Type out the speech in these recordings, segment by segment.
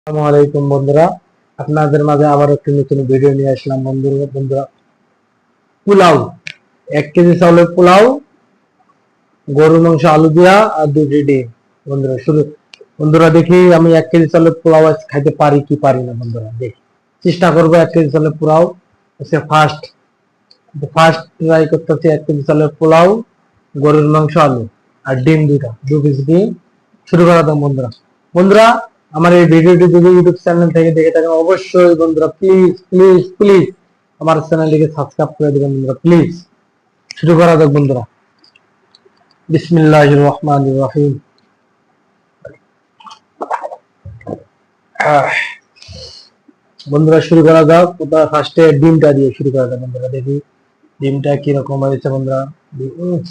আসসালামু আলাইকুম বন্ধুরা, আপনাদের মাঝে আবার একটি নতুন ভিডিও নিয়ে আসলাম। বন্ধুরা, পোলাও, 1 কেজি চাউলের পোলাও, গরুর মাংস, আলু দিয়া আর 2টি ডিম। বন্ধুরা দেখি আমি 1 কেজি চাউলের পোলাও আজ খাইতে পারি কি পারি না। বন্ধুরা দেখি, চেষ্টা করবো 1 কেজি চাউলের পোলাও ফার্স্ট ফার্স্ট ট্রাই করতেছি। 1 কেজি চাউলের পোলাও, গরুর মাংস, আলু আর ডিম 2 পিস ডিম। শুরু করা দাম বন্ধুরা। বন্ধুরা, আমার এই ভিডিওটি যদি ইউটিউব চ্যানেল থেকে দেখে থাকেন, অবশ্যই বন্ধুরা প্লিজ প্লিজ প্লিজ আমার চ্যানেলটিকে সাবস্ক্রাইব করে দেবেন বন্ধুরা, প্লিজ। শুরু করা যাক বন্ধুরা। বিসমিল্লাহির রহমানির রহিম। বন্ধুরা শুরু করা যাক। ফার্স্টে ডিমটা দিয়ে শুরু করা যাক বন্ধুরা। দেখি ডিমটা কিরকম হয়েছে বন্ধুরা। উম,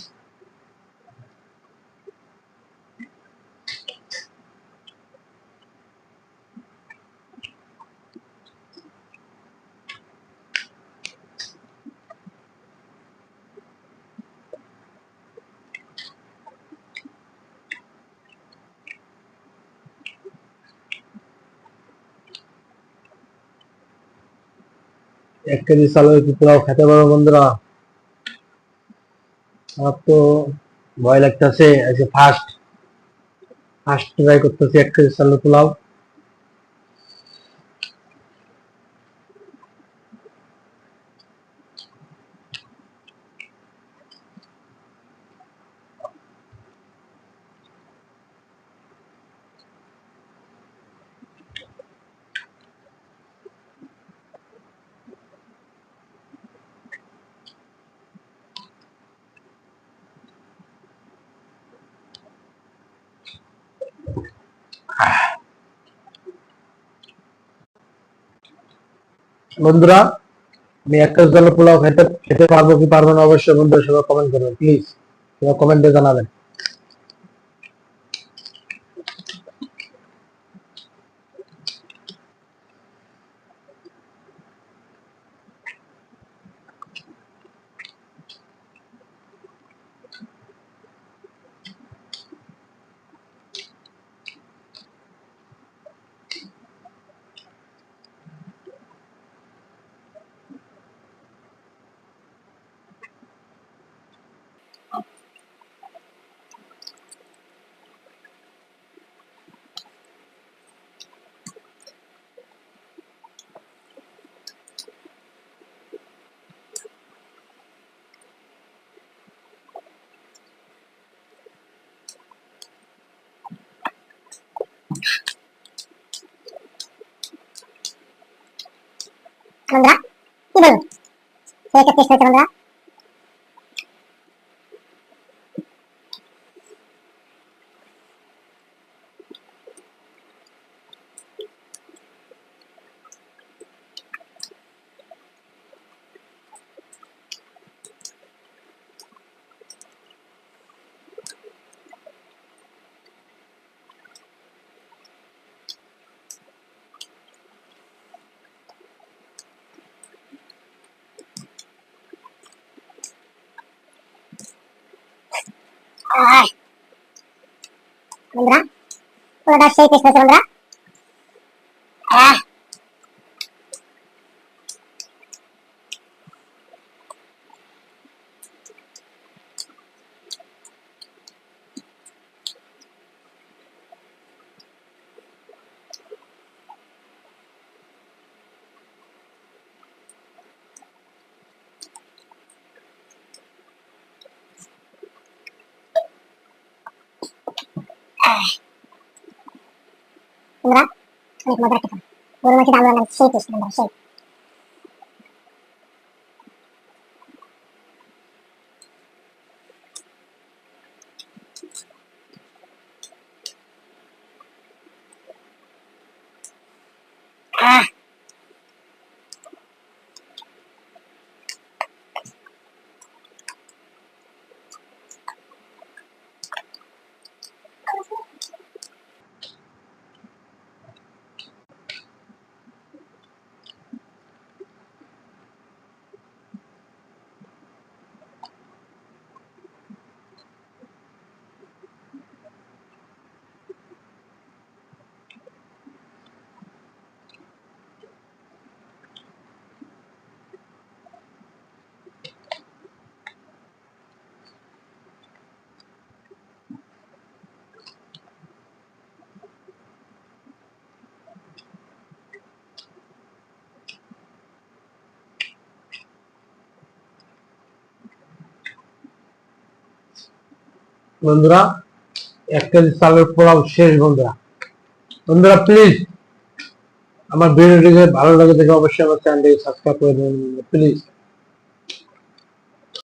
1 কেজি চালের কি পোলাও খেতে পারবো বন্ধুরা? আমার তো ভয় লাগতেছে। ফার্স্ট ফার্স্ট ট্রাই করতেছি 1 কেজি চালের পোলাও। বন্ধুরা, আমি 1 কেজি চালের পোলাও খেতে খেতে পারবো কি পারবো না, অবশ্যই বন্ধুরা সবাই কমেন্ট করবেন প্লিজ। সবাই কমেন্টে জানাবেন। বন্ধুরা কি বলুন, সেই একটা টেস্ট হয়েছে বন্ধুরা। বন্ধুরা পুরোটা সেই টেস্ট হয়েছে বন্ধুরা। বন্ধুরা অনেক মজার একটা খাবার, গরু মাংসের আলু রান্নার সেই টেস্ট বন্ধুরা, সেই। বন্ধুরা 1 কেজি চালের পোলাও শেষ। বন্ধুরা বন্ধুরা প্লিজ আমার ভিডিওটিকে ভালো লাগে দেখে অবশ্যই আমার চ্যানেলটি সাবস্ক্রাইব করে দেবেন প্লিজ।